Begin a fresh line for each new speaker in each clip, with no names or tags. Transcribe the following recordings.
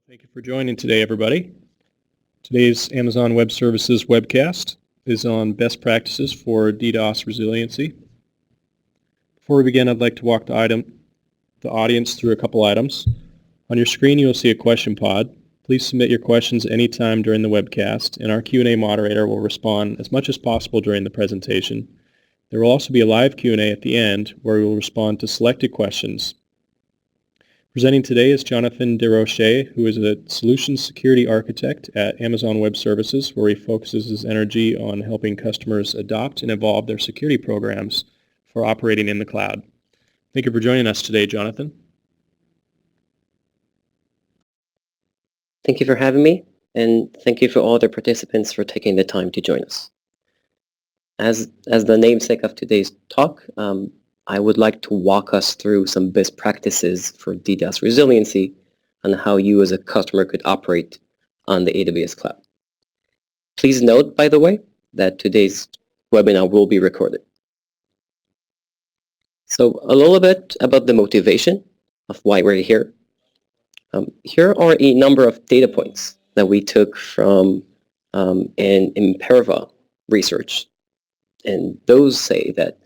Thank you for joining today, everybody. Today's Amazon Web Services webcast is on best practices for DDoS resiliency. Before we begin, I'd like to walk the audience through a couple items. On your screen, you will see a question pod. Please submit your questions anytime during the webcast, and our Q&A moderator will respond as much as possible during the presentation. There will also be a live Q&A at the end where we will respond to selected questions. Presenting today is Jonathan DeRoche, who is a Solutions Security Architect at Amazon Web Services, where he focuses his energy on helping customers adopt and evolve their security programs for operating in the cloud. Thank you for joining us today, Jonathan.
Thank you for having me, and thank you for all the participants for taking the time to join us. As the namesake of today's talk, I would like to walk us through some best practices for DDoS resiliency and how you as a customer could operate on the AWS cloud. Please note, by the way, that today's webinar will be recorded. So a little bit about the motivation of why we're here. Here are a number of data points that we took from an Imperva research, and those say that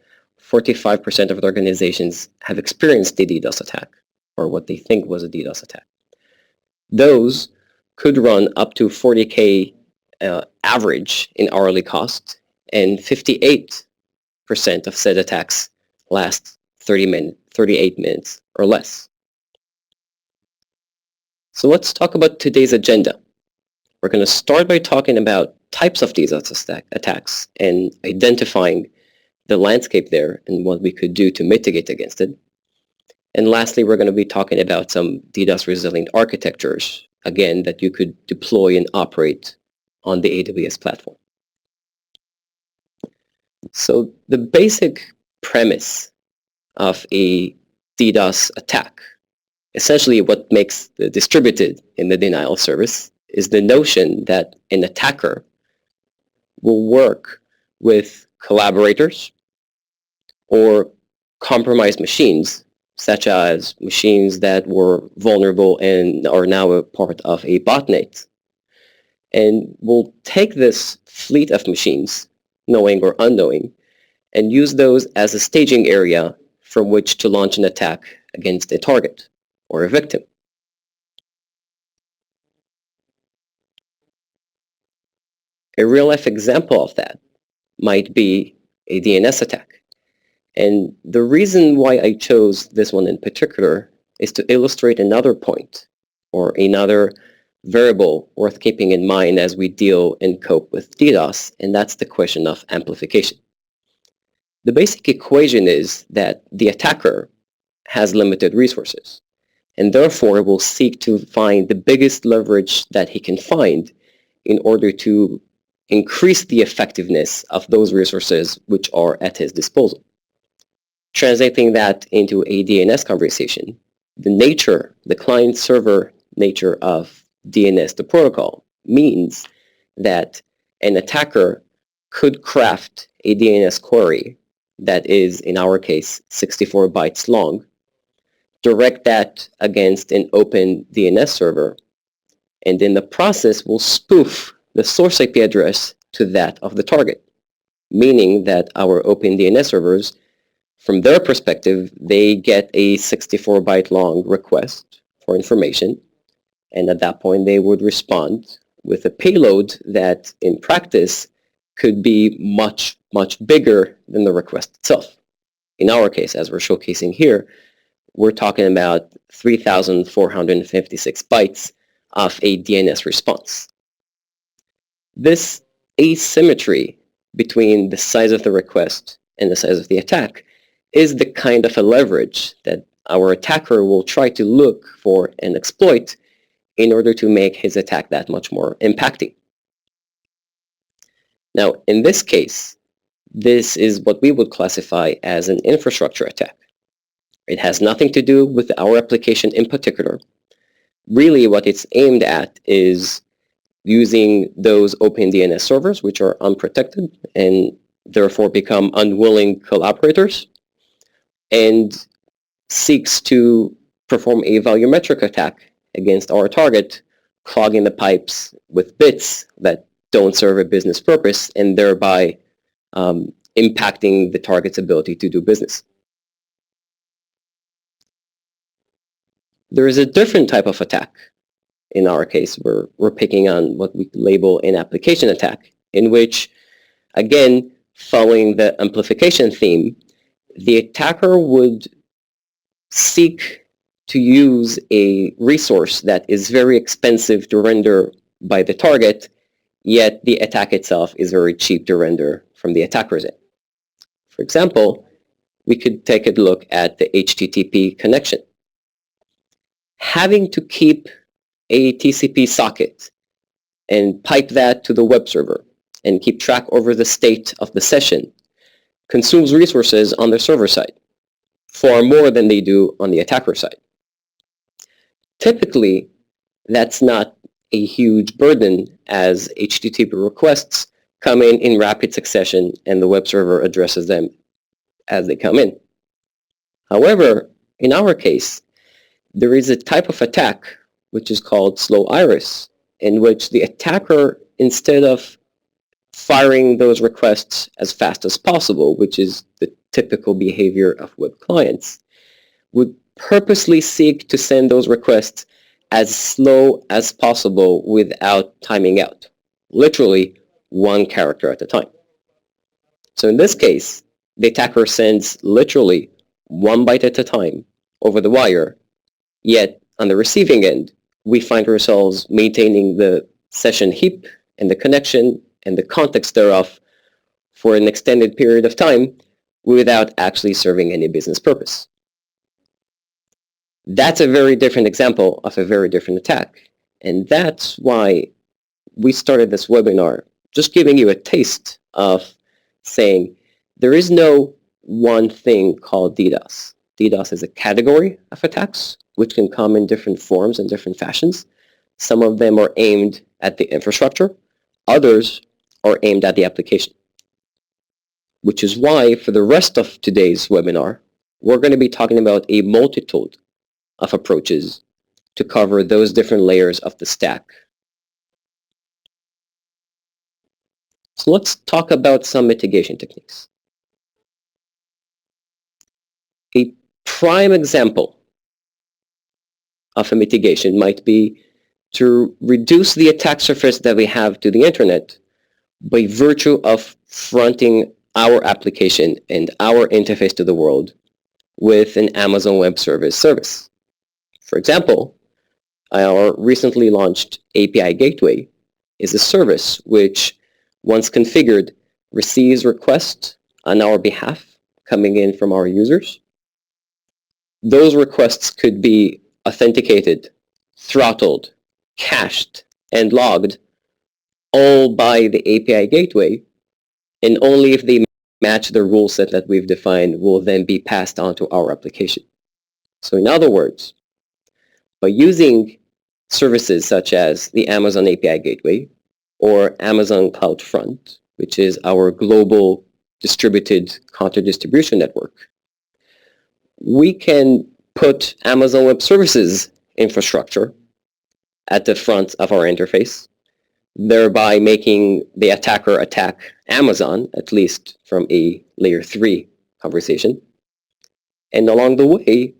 45% of the organizations have experienced a DDoS attack, or what they think was a DDoS attack. Those could run up to $40K average in hourly cost, and 58% of said attacks last 38 minutes or less. So let's talk about today's agenda. We're going to start by talking about types of DDoS attacks and identifying the landscape there and what we could do to mitigate against it. And lastly, we're going to be talking about some DDoS resilient architectures, again, that you could deploy and operate on the AWS platform. So the basic premise of a DDoS attack, essentially what makes the distributed in the denial service, is the notion that an attacker will work with collaborators or compromised machines, such as machines that were vulnerable and are now a part of a botnet, and will take this fleet of machines, knowing or unknowing, and use those as a staging area from which to launch an attack against a target or a victim. A real-life example of that might be a DNS attack. And the reason why I chose this one in particular is to illustrate another point or another variable worth keeping in mind as we deal and cope with DDoS, and that's the question of amplification. The basic equation is that the attacker has limited resources, and therefore will seek to find the biggest leverage that he can find in order to increase the effectiveness of those resources which are at his disposal. Translating that into a DNS conversation, the client-server nature of DNS, the protocol, means that an attacker could craft a DNS query that is, in our case, 64 bytes long, direct that against an open DNS server, and in the process will spoof the source IP address to that of the target, meaning that our open DNS servers, from their perspective, they get a 64-byte long request for information, and at that point they would respond with a payload that in practice could be much, much bigger than the request itself. In our case, as we're showcasing here, we're talking about 3,456 bytes of a DNS response. This asymmetry between the size of the request and the size of the attack is the kind of a leverage that our attacker will try to look for and exploit in order to make his attack that much more impacting. Now, in this case, this is what we would classify as an infrastructure attack. It has nothing to do with our application in particular. Really, what it's aimed at is using those open DNS servers, which are unprotected and therefore become unwilling collaborators, and seeks to perform a volumetric attack against our target clogging the pipes with bits that don't serve a business purpose and thereby impacting the target's ability to do business. There is a different type of attack. In our case, we're picking on what we label an application attack, in which, again, following the amplification theme, the attacker would seek to use a resource that is very expensive to render by the target, yet the attack itself is very cheap to render from the attacker's end. For example, we could take a look at the HTTP connection. Having to keep a TCP socket and pipe that to the web server and keep track over the state of the session consumes resources on the server side, far more than they do on the attacker side. Typically, that's not a huge burden, as HTTP requests come in rapid succession and the web server addresses them as they come in. However, in our case, there is a type of attack which is called slow iris, in which the attacker, instead of firing those requests as fast as possible, which is the typical behavior of web clients, would purposely seek to send those requests as slow as possible without timing out, literally one character at a time. So in this case, the attacker sends literally 1 byte at a time over the wire, yet on the receiving end, we find ourselves maintaining the session heap and the connection and the context thereof for an extended period of time without actually serving any business purpose. That's a very different example of a very different attack. And that's why we started this webinar, just giving you a taste of saying there is no one thing called DDoS. DDoS is a category of attacks which can come in different forms and different fashions. Some of them are aimed at the infrastructure. Others are aimed at the application. Which is why for the rest of today's webinar, we're going to be talking about a multitude of approaches to cover those different layers of the stack. So let's talk about some mitigation techniques. A prime example of a mitigation might be to reduce the attack surface that we have to the internet by virtue of fronting our application and our interface to the world with an Amazon Web Service. For example, our recently launched API Gateway is a service which, once configured, receives requests on our behalf coming in from our users. Those requests could be authenticated, throttled, cached, and logged, all by the API Gateway, and only if they match the rule set that we've defined will then be passed on to our application. So in other words, by using services such as the Amazon API Gateway or Amazon CloudFront, which is our global distributed content distribution network, we can put Amazon Web Services infrastructure at the front of our interface, thereby making the attacker attack Amazon, at least from a layer 3 conversation, and along the way,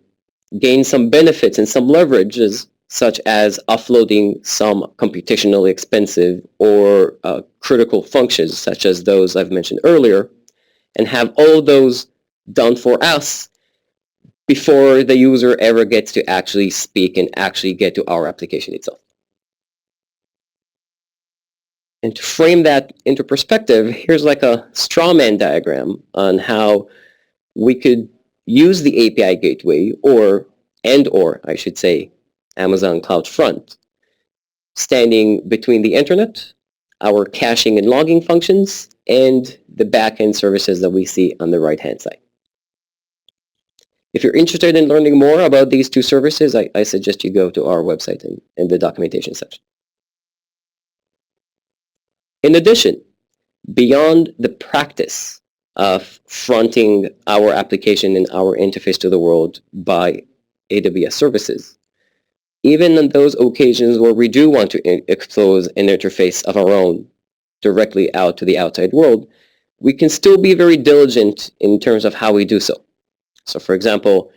gain some benefits and some leverages, such as offloading some computationally expensive or critical functions, such as those I've mentioned earlier, and have all those done for us before the user ever gets to actually speak and actually get to our application itself. And to frame that into perspective, here's like a straw man diagram on how we could use the API Gateway or I should say, Amazon CloudFront, standing between the internet, our caching and logging functions, and the backend services that we see on the right-hand side. If you're interested in learning more about these two services, I suggest you go to our website in the documentation section. In addition, beyond the practice of fronting our application and our interface to the world by AWS services, even on those occasions where we do want to expose an interface of our own directly out to the outside world, we can still be very diligent in terms of how we do so. So for example,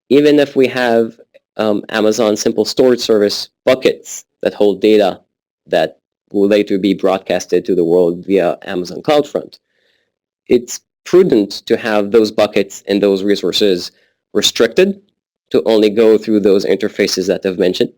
even if we have Amazon Simple Storage Service buckets that hold data that will later be broadcasted to the world via Amazon CloudFront, it's prudent to have those buckets and those resources restricted to only go through those interfaces that I've mentioned.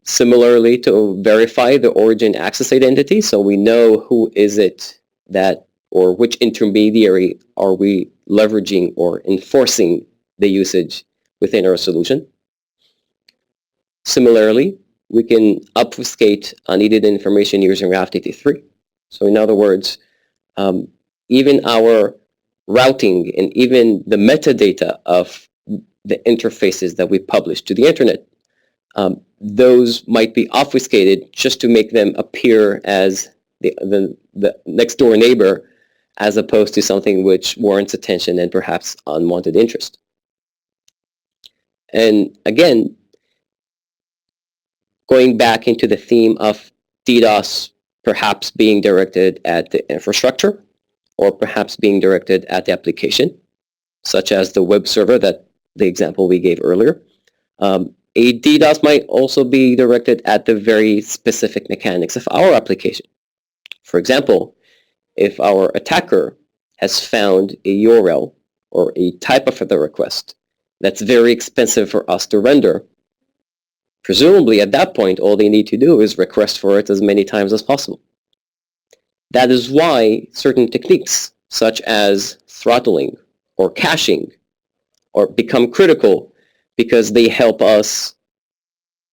Similarly, to verify the origin access identity, so we know who is it that, or which intermediary are we leveraging or enforcing the usage within our solution. Similarly, we can obfuscate unneeded information using RAFTT3. So in other words, even our routing and even the metadata of the interfaces that we publish to the internet, those might be obfuscated just to make them appear as the next door neighbor, as opposed to something which warrants attention and perhaps unwanted interest. And again, going back into the theme of DDoS perhaps being directed at the infrastructure or perhaps being directed at the application, such as the web server, that the example we gave earlier. A DDoS might also be directed at the very specific mechanics of our application. For example, if our attacker has found a URL or a type of the request that's very expensive for us to render, presumably at that point, all they need to do is request for it as many times as possible. That is why certain techniques, such as throttling or caching, become critical, because they help us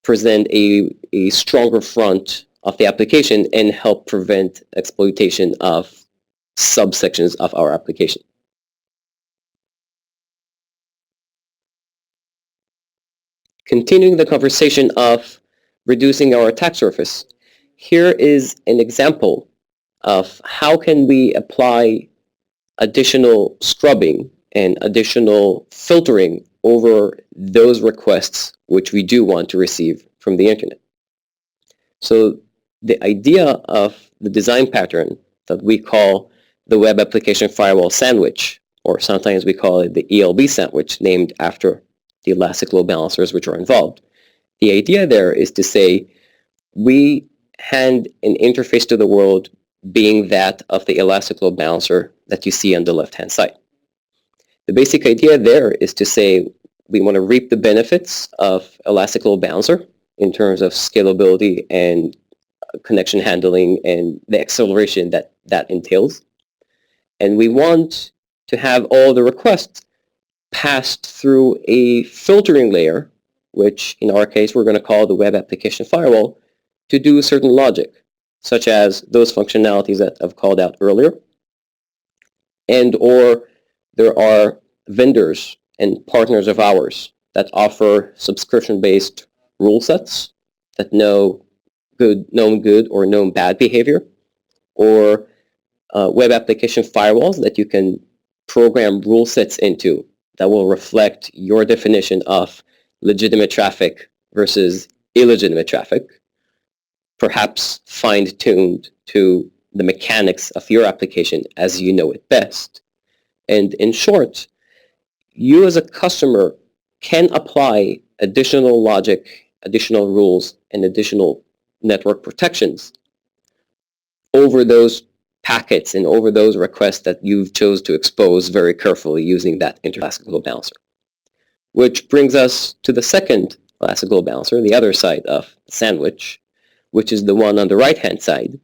present a stronger front of the application and help prevent exploitation of subsections of our application. Continuing the conversation of reducing our attack surface, here is an example of how can we apply additional scrubbing and additional filtering over those requests which we do want to receive from the internet. So the idea of the design pattern that we call the Web Application Firewall Sandwich, or sometimes we call it the ELB sandwich, named after the elastic load balancers which are involved. The idea there is to say we hand an interface to the world being that of the elastic load balancer that you see on the left-hand side. The basic idea there is to say we want to reap the benefits of elastic load balancer in terms of scalability and connection handling and the acceleration that entails. And we want to have all the requests passed through a filtering layer, which in our case we're going to call the Web Application Firewall, to do certain logic, such as those functionalities that I've called out earlier. And or there are vendors and partners of ours that offer subscription-based rule sets that know known good or known bad behavior, or web application firewalls that you can program rule sets into that will reflect your definition of legitimate traffic versus illegitimate traffic, perhaps fine-tuned to the mechanics of your application as you know it best. And in short, you as a customer can apply additional logic, additional rules, and additional network protections over those packets and over those requests that you've chose to expose very carefully using that elastic load balancer. Which brings us to the second elastic load balancer, the other side of the sandwich, which is the one on the right-hand side.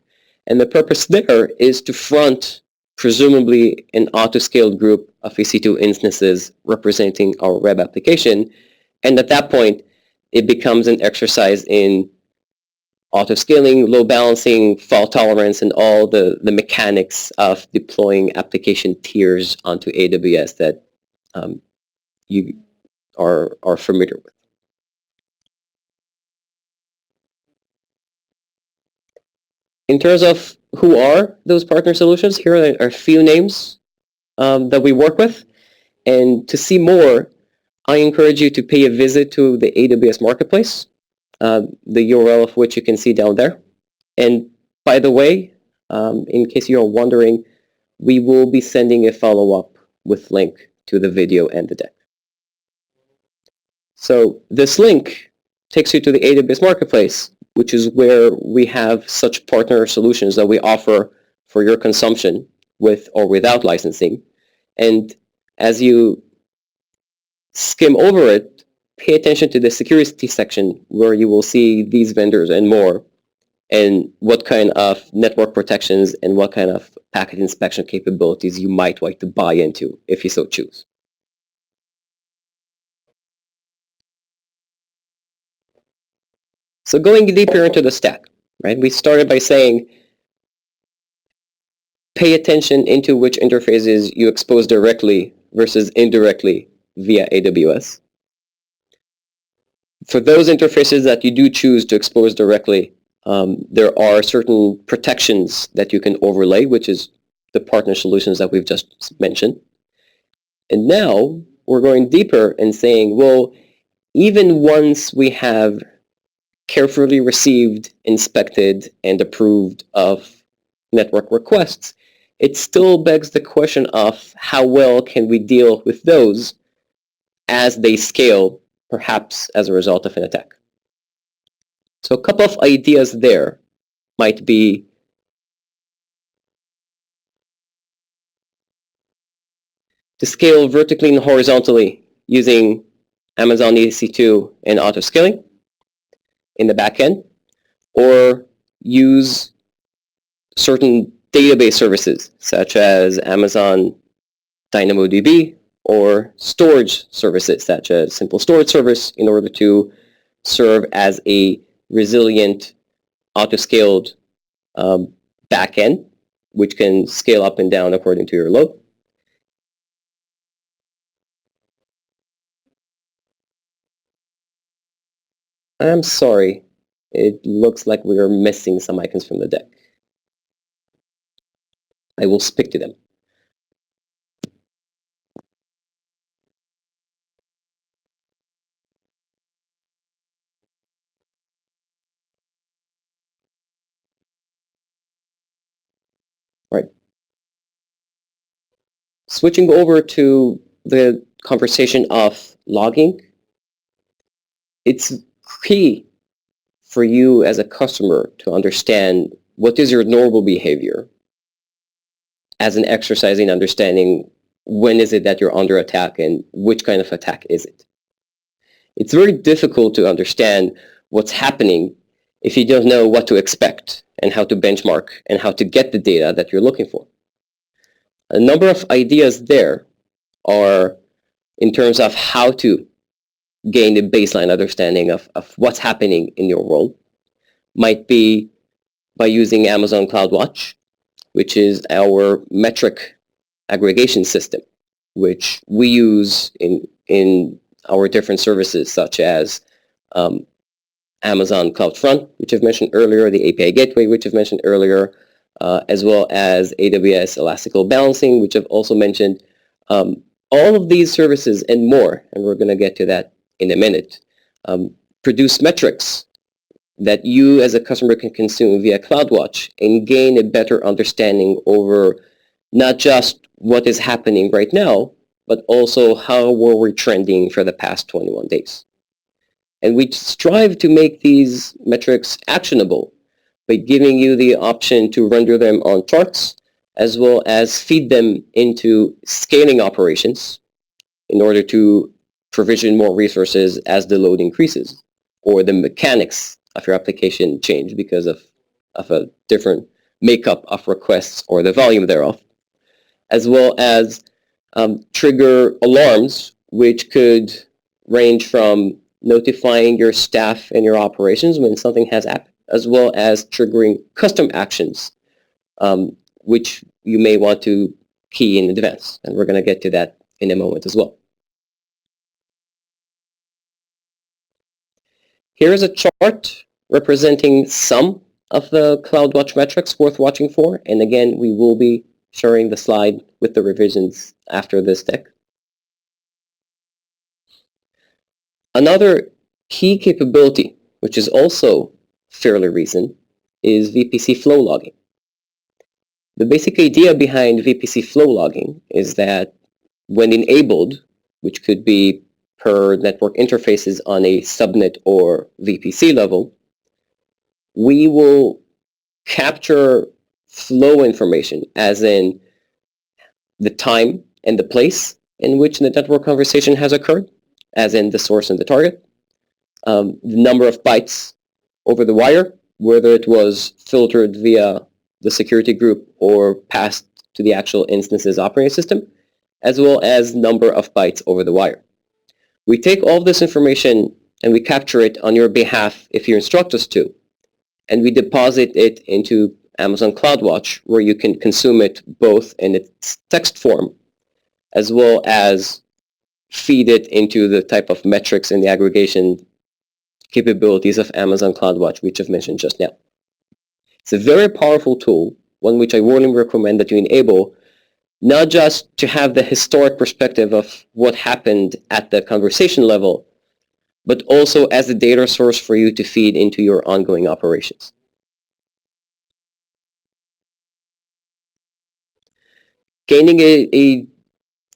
And the purpose there is to front presumably an auto-scaled group of EC2 instances representing our web application. And at that point, it becomes an exercise in auto-scaling, load balancing, fault tolerance, and all the mechanics of deploying application tiers onto AWS that you are familiar with. In terms of who are those partner solutions, here are a few names that we work with. And to see more, I encourage you to pay a visit to the AWS Marketplace, the URL of which you can see down there. And by the way, in case you're wondering, we will be sending a follow-up with link to the video and the deck. So this link takes you to the AWS Marketplace, which is where we have such partner solutions that we offer for your consumption with or without licensing. And as you skim over it, pay attention to the security section where you will see these vendors and more, and what kind of network protections and what kind of packet inspection capabilities you might like to buy into if you so choose. So going deeper into the stack, right? We started by saying, pay attention into which interfaces you expose directly versus indirectly via AWS. For those interfaces that you do choose to expose directly, there are certain protections that you can overlay, which is the partner solutions that we've just mentioned. And now we're going deeper and saying, well, even once we have carefully received, inspected, and approved of network requests, it still begs the question of how well can we deal with those as they scale, perhaps as a result of an attack. So a couple of ideas there might be to scale vertically and horizontally using Amazon EC2 and auto-scaling in the backend, or use certain database services such as Amazon DynamoDB or storage services such as Simple Storage Service in order to serve as a resilient auto-scaled backend, which can scale up and down according to your load. I'm sorry, it looks like we are missing some icons from the deck. I will speak to them. All right. Switching over to the conversation of logging, it's key for you as a customer to understand what is your normal behavior as an exercise in understanding when is it that you're under attack and which kind of attack is it. It's very difficult to understand what's happening if you don't know what to expect and how to benchmark and how to get the data that you're looking for. A number of ideas there are in terms of how to gain a baseline understanding of what's happening in your world. Might be by using Amazon CloudWatch, which is our metric aggregation system, which we use in our different services such as Amazon CloudFront, which I've mentioned earlier, the API Gateway, which I've mentioned earlier, as well as AWS Elastical Balancing, which I've also mentioned. All of these services and more, and we're going to get to that in a minute, produce metrics that you as a customer can consume via CloudWatch and gain a better understanding over not just what is happening right now, but also how were we trending for the past 21 days. And we strive to make these metrics actionable by giving you the option to render them on charts, as well as feed them into scaling operations in order to provision more resources as the load increases, or the mechanics of your application change because of a different makeup of requests or the volume thereof, as well as trigger alarms, which could range from notifying your staff and your operations when something has happened, as well as triggering custom actions, which you may want to key in advance. And we're going to get to that in a moment as well. Here is a chart representing some of the CloudWatch metrics worth watching for. And again, we will be sharing the slide with the revisions after this deck. Another key capability, which is also fairly recent, is VPC Flow Logging. The basic idea behind VPC Flow Logging is that when enabled, which could be per network interfaces on a subnet or VPC level, we will capture flow information, as in the time and the place in which the network conversation has occurred, as in the source and the target, the number of bytes over the wire, whether it was filtered via the security group or passed to the actual instance's operating system, as well as number of bytes over the wire. We take all of this information and we capture it on your behalf if you instruct us to, and we deposit it into Amazon CloudWatch, where you can consume it both in its text form as well as feed it into the type of metrics and the aggregation capabilities of Amazon CloudWatch, which I've mentioned just now. It's a very powerful tool, one which I warmly recommend that you enable, not just to have the historic perspective of what happened at the conversation level, but also as a data source for you to feed into your ongoing operations. Gaining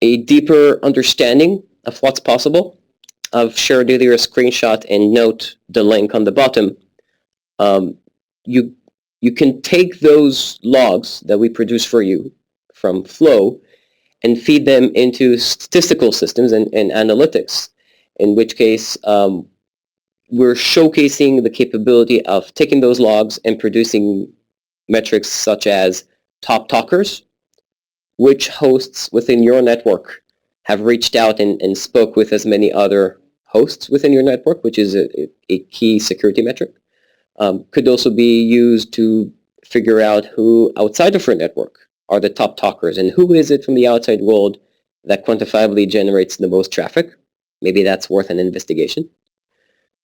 a deeper understanding of what's possible, I've shared either a screenshot and note the link on the bottom. You can take those logs that we produce for you from Flow and feed them into statistical systems and analytics, in which case we're showcasing the capability of taking those logs and producing metrics such as top talkers, which hosts within your network have reached out and spoke with as many other hosts within your network, which is a key security metric. Could also be used to figure out who outside of your network are the top talkers and who is it from the outside world that quantifiably generates the most traffic. Maybe that's worth an investigation.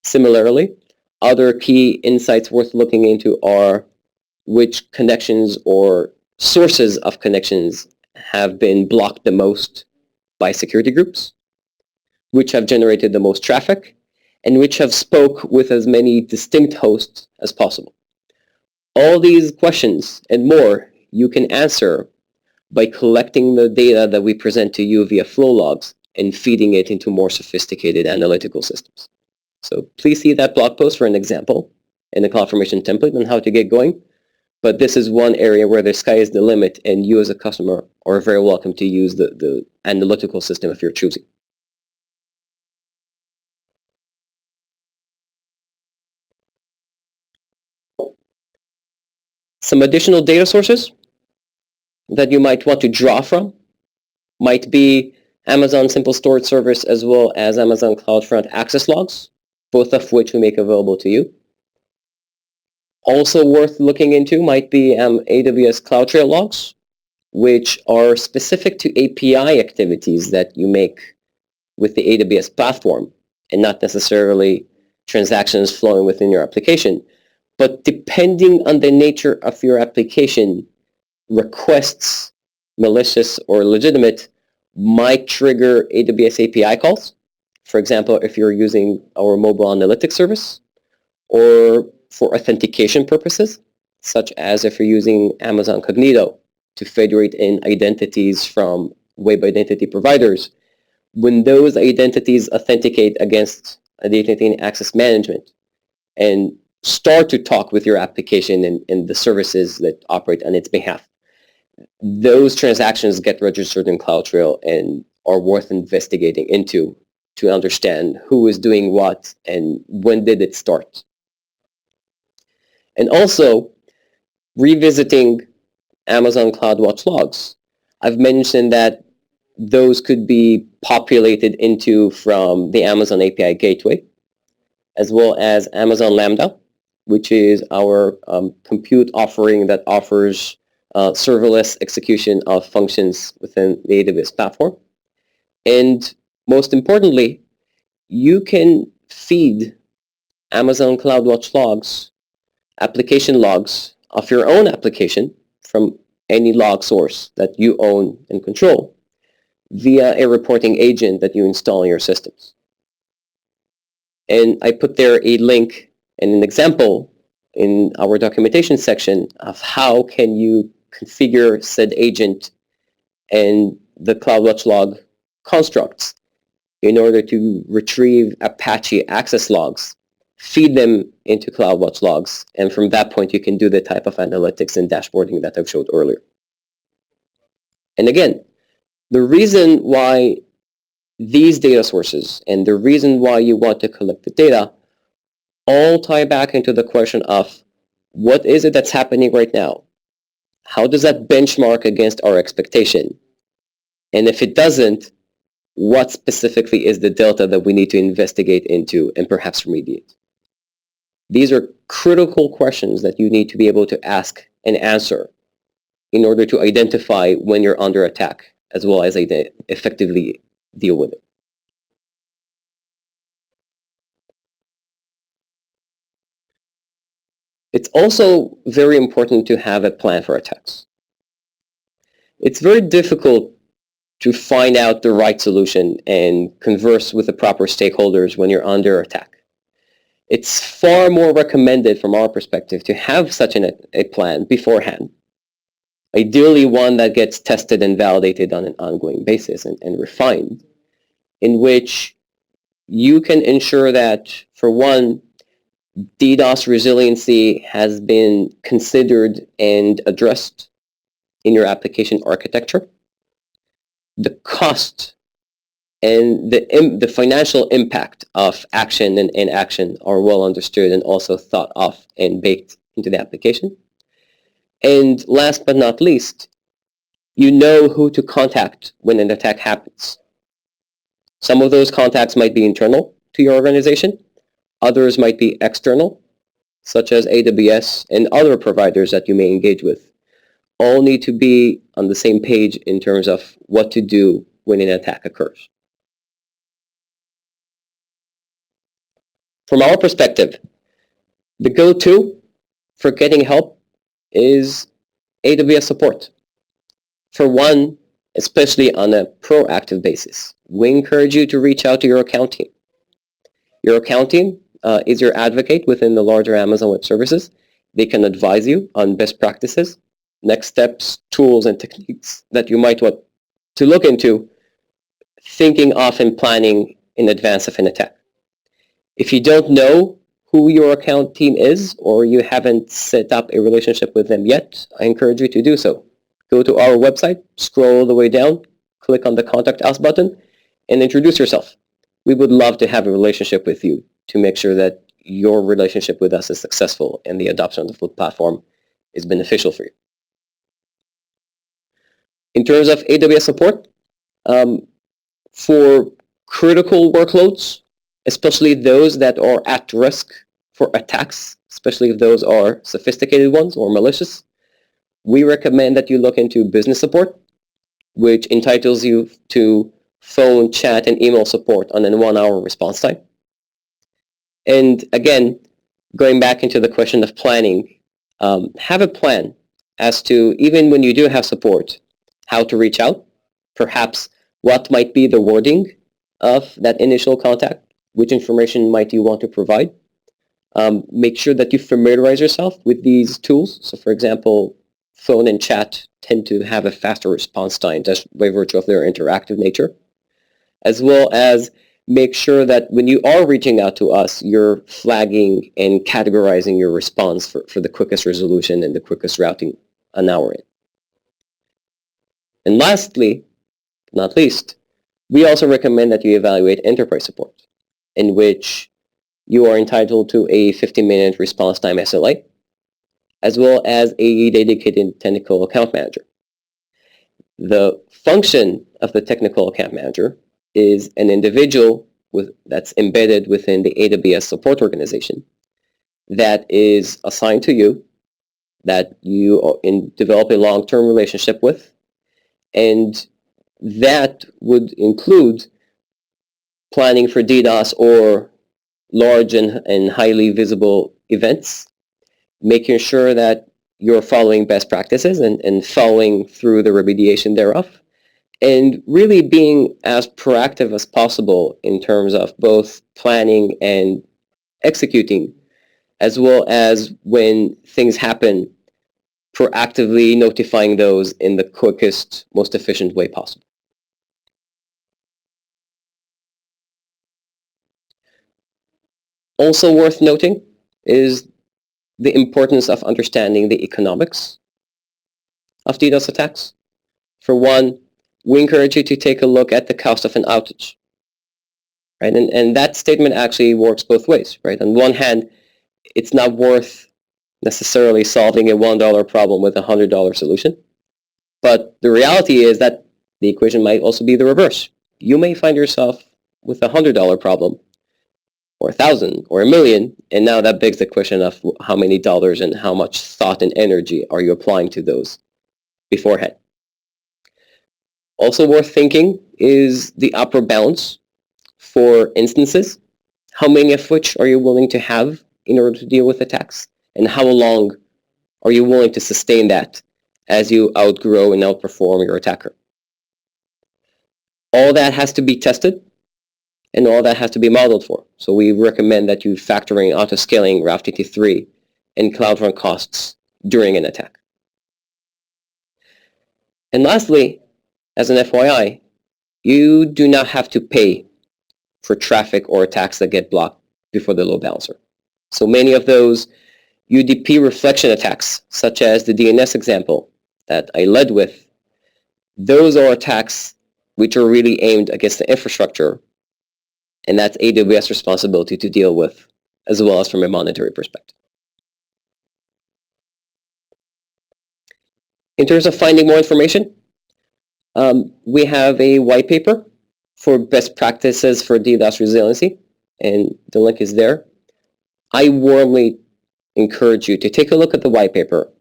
Similarly, other key insights worth looking into are which connections or sources of connections have been blocked the most by security groups, which have generated the most traffic, and which have spoke with as many distinct hosts as possible. All these questions and more you can answer by collecting the data that we present to you via flow logs and feeding it into more sophisticated analytical systems. So please see that blog post for an example in the CloudFormation template on how to get going. But this is one area where the sky is the limit, and you as a customer are very welcome to use the analytical system if you're choosing. Some additional data sources that you might want to draw from might be Amazon Simple Storage Service as well as Amazon CloudFront Access Logs, both of which we make available to you. Also worth looking into might be AWS CloudTrail logs, which are specific to API activities that you make with the AWS platform and not necessarily transactions flowing within your application. But depending on the nature of your application, requests, malicious or legitimate, might trigger AWS API calls. For example, if you're using our mobile analytics service, or for authentication purposes, such as if you're using Amazon Cognito to federate in identities from web identity providers. When those identities authenticate against identity and access management and start to talk with your application and the services that operate on its behalf, those transactions get registered in CloudTrail and are worth investigating into to understand who is doing what and when did it start. And also, revisiting Amazon CloudWatch logs. I've mentioned that those could be populated into from the Amazon API Gateway, as well as Amazon Lambda, which is our compute offering that offers serverless execution of functions within the AWS platform. And most importantly, you can feed Amazon CloudWatch logs, application logs of your own application from any log source that you own and control via a reporting agent that you install in your systems. And I put there a link and an example in our documentation section of how can you configure said agent and the CloudWatch log constructs in order to retrieve Apache access logs, feed them into CloudWatch logs, and from that point you can do the type of analytics and dashboarding that I've showed earlier. And again, the reason why these data sources and the reason why you want to collect the data all tie back into the question of what is it that's happening right now? How does that benchmark against our expectation? And if it doesn't, what specifically is the delta that we need to investigate into and perhaps remediate? These are critical questions that you need to be able to ask and answer in order to identify when you're under attack, as well as effectively deal with it. It's also very important to have a plan for attacks. It's very difficult to find out the right solution and converse with the proper stakeholders when you're under attack. It's far more recommended from our perspective to have such a plan beforehand. Ideally one that gets tested and validated on an ongoing basis and refined, in which you can ensure that, for one, DDoS resiliency has been considered and addressed in your application architecture. The cost and the financial impact of action and inaction are well understood and also thought of and baked into the application. And last but not least, you know who to contact when an attack happens. Some of those contacts might be internal to your organization. Others might be external, such as AWS and other providers that you may engage with. All need to be on the same page in terms of what to do when an attack occurs. From our perspective, the go-to for getting help is AWS support. For one, especially on a proactive basis, we encourage you to reach out to your account team. Your account team is your advocate within the larger Amazon Web Services. They can advise you on best practices, next steps, tools, and techniques that you might want to look into, thinking of and planning in advance of an attack. If you don't know who your account team is, or you haven't set up a relationship with them yet, I encourage you to do so. Go to our website, scroll all the way down, click on the Contact Us button, and introduce yourself. We would love to have a relationship with you to make sure that your relationship with us is successful and the adoption of the full platform is beneficial for you. In terms of AWS support, for critical workloads, especially those that are at risk for attacks, especially if those are sophisticated ones or malicious, we recommend that you look into business support, which entitles you to phone, chat, and email support on a 1-hour response time. And again, going back into the question of planning, have a plan as to, even when you do have support, how to reach out, perhaps what might be the wording of that initial contact, which information might you want to provide. Make sure that you familiarize yourself with these tools. So for example, phone and chat tend to have a faster response time just by virtue of their interactive nature, as well as make sure that when you are reaching out to us, you're flagging and categorizing your response for the quickest resolution and the quickest routing on our end. And lastly, not least, we also recommend that you evaluate enterprise support, in which you are entitled to a 15-minute response time SLA, as well as a dedicated technical account manager. The function of the technical account manager is an individual that's embedded within the AWS support organization that is assigned to you, that you develop a long-term relationship with, and that would include planning for DDoS or large and highly visible events, making sure that you're following best practices and following through the remediation thereof, and really being as proactive as possible in terms of both planning and executing, as well as when things happen, proactively notifying those in the quickest, most efficient way possible. Also worth noting is the importance of understanding the economics of DDoS attacks. For one, we encourage you to take a look at the cost of an outage. Right? And that statement actually works both ways. Right? On one hand, it's not worth necessarily solving a $1 problem with a $100 solution. But the reality is that the equation might also be the reverse. You may find yourself with a $100 problem, or 1,000, or 1,000,000, and now that begs the question of how many dollars and how much thought and energy are you applying to those beforehand. Also worth thinking is the upper bounds for instances. How many of which are you willing to have in order to deal with attacks? And how long are you willing to sustain that as you outgrow and outperform your attacker? All that has to be tested, and all that has to be modeled for. So we recommend that you factor in auto-scaling RAV-TT3 and cloud run costs during an attack. And lastly, as an FYI, you do not have to pay for traffic or attacks that get blocked before the load balancer. So many of those UDP reflection attacks, such as the DNS example that I led with, those are attacks which are really aimed against the infrastructure, and that's AWS responsibility to deal with, as well as from a monetary perspective. In terms of finding more information, we have a white paper for best practices for DDoS resiliency, and the link is there. I warmly encourage you to take a look at the white paper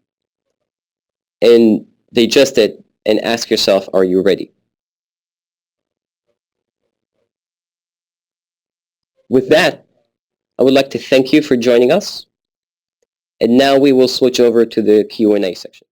and digest it and ask yourself, are you ready? With that, I would like to thank you for joining us. And now we will switch over to the Q&A section.